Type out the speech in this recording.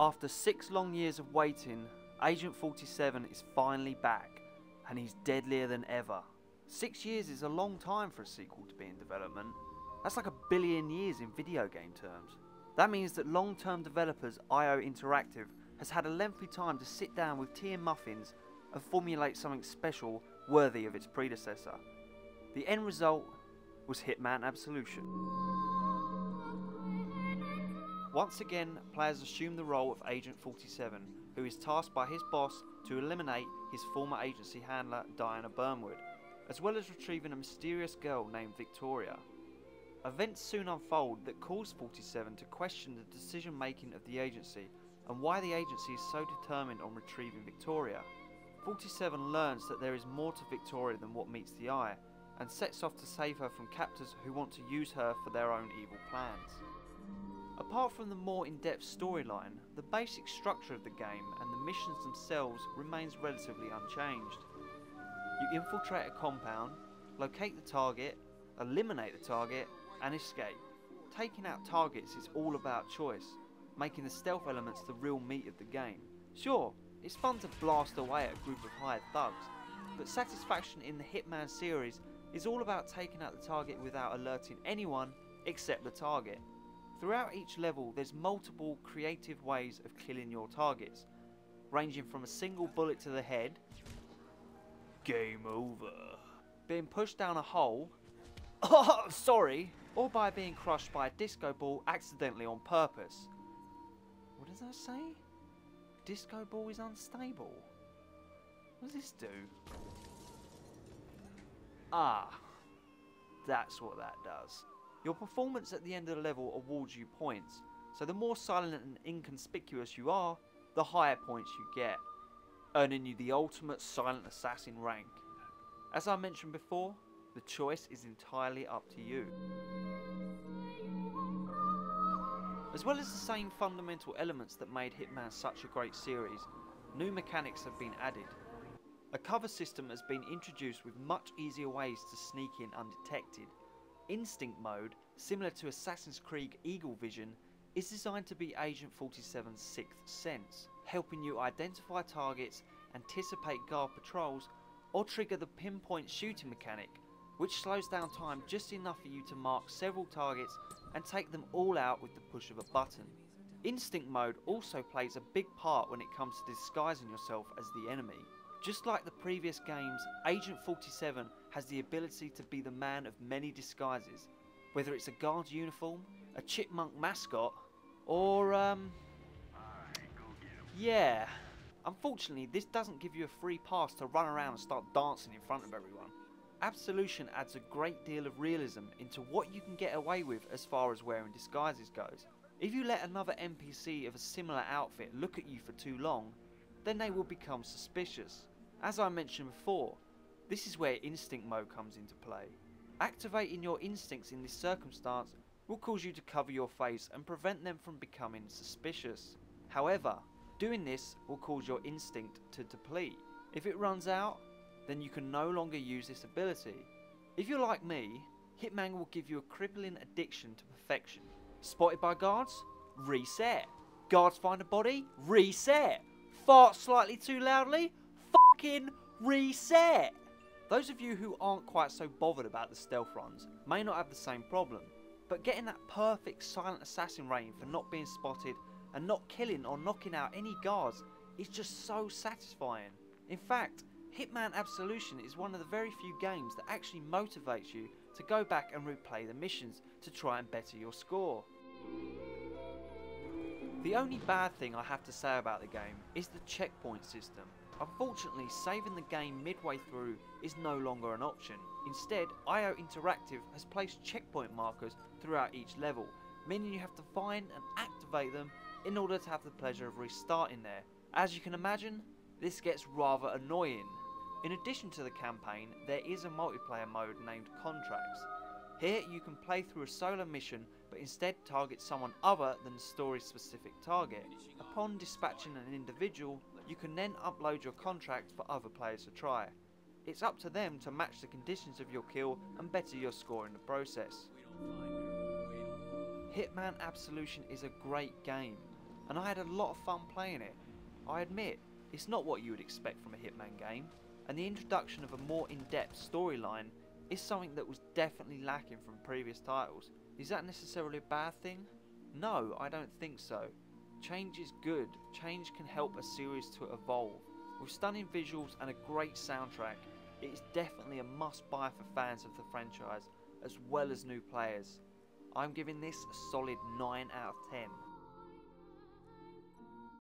After 6 long years of waiting, Agent 47 is finally back, and he's deadlier than ever. 6 years is a long time for a sequel to be in development. That's like 1 billion years in video game terms. That means that long-term developers IO Interactive has had a lengthy time to sit down with tea and muffins and formulate something special worthy of its predecessor. The end result was Hitman Absolution. Once again, players assume the role of Agent 47, who is tasked by his boss to eliminate his former agency handler Diana Burnwood, as well as retrieving a mysterious girl named Victoria. Events soon unfold that cause 47 to question the decision making of the agency and why the agency is so determined on retrieving Victoria. 47 learns that there is more to Victoria than what meets the eye, and sets off to save her from captors who want to use her for their own evil plans. Apart from the more in-depth storyline, the basic structure of the game and the missions themselves remains relatively unchanged. You infiltrate a compound, locate the target, eliminate the target, and escape. Taking out targets is all about choice, making the stealth elements the real meat of the game. Sure, it's fun to blast away at a group of hired thugs, but satisfaction in the Hitman series is all about taking out the target without alerting anyone except the target. Throughout each level, there's multiple creative ways of killing your targets, ranging from a single bullet to the head, game over, being pushed down a hole, oh sorry, or by being crushed by a disco ball accidentally on purpose. What does that say? Disco ball is unstable. What does this do? Ah, that's what that does. Your performance at the end of the level awards you points, so the more silent and inconspicuous you are, the higher points you get, earning you the ultimate silent assassin rank. As I mentioned before, the choice is entirely up to you. As well as the same fundamental elements that made Hitman such a great series, new mechanics have been added. A cover system has been introduced with much easier ways to sneak in undetected. Instinct mode, similar to Assassin's Creed Eagle Vision, is designed to be Agent 47's sixth sense, helping you identify targets, anticipate guard patrols, or trigger the pinpoint shooting mechanic, which slows down time just enough for you to mark several targets and take them all out with the push of a button. Instinct mode also plays a big part when it comes to disguising yourself as the enemy. Just like the previous games, Agent 47 has the ability to be the man of many disguises, whether it's a guard's uniform, a chipmunk mascot, or yeah. Unfortunately, this doesn't give you a free pass to run around and start dancing in front of everyone. Absolution adds a great deal of realism into what you can get away with as far as wearing disguises goes. If you let another NPC of a similar outfit look at you for too long, then they will become suspicious. As I mentioned before, this is where instinct mode comes into play. Activating your instincts in this circumstance will cause you to cover your face and prevent them from becoming suspicious. However, doing this will cause your instinct to deplete. If it runs out, then you can no longer use this ability. If you're like me, Hitman will give you a crippling addiction to perfection. Spotted by guards? Reset. Guards find a body? Reset. Fart slightly too loudly? Fucking reset. Those of you who aren't quite so bothered about the stealth runs may not have the same problem, but getting that perfect silent assassin rating for not being spotted and not killing or knocking out any guards is just so satisfying. In fact, Hitman Absolution is one of the very few games that actually motivates you to go back and replay the missions to try and better your score. The only bad thing I have to say about the game is the checkpoint system. Unfortunately, saving the game midway through is no longer an option. Instead, IO Interactive has placed checkpoint markers throughout each level, meaning you have to find and activate them in order to have the pleasure of restarting there. As you can imagine, this gets rather annoying. In addition to the campaign, there is a multiplayer mode named Contracts. Here you can play through a solo mission, but instead target someone other than the story's specific target. Upon dispatching an individual, you can then upload your contract for other players to try. It's up to them to match the conditions of your kill and better your score in the process. Hitman Absolution is a great game. and I had a lot of fun playing it. I admit, it's not what you would expect from a Hitman game, and the introduction of a more in-depth storyline is something that was definitely lacking from previous titles. Is that necessarily a bad thing? No, I don't think so. Change is good. Change can help a series to evolve. With stunning visuals and a great soundtrack, it is definitely a must-buy for fans of the franchise, as well as new players. I'm giving this a solid 9 out of 10.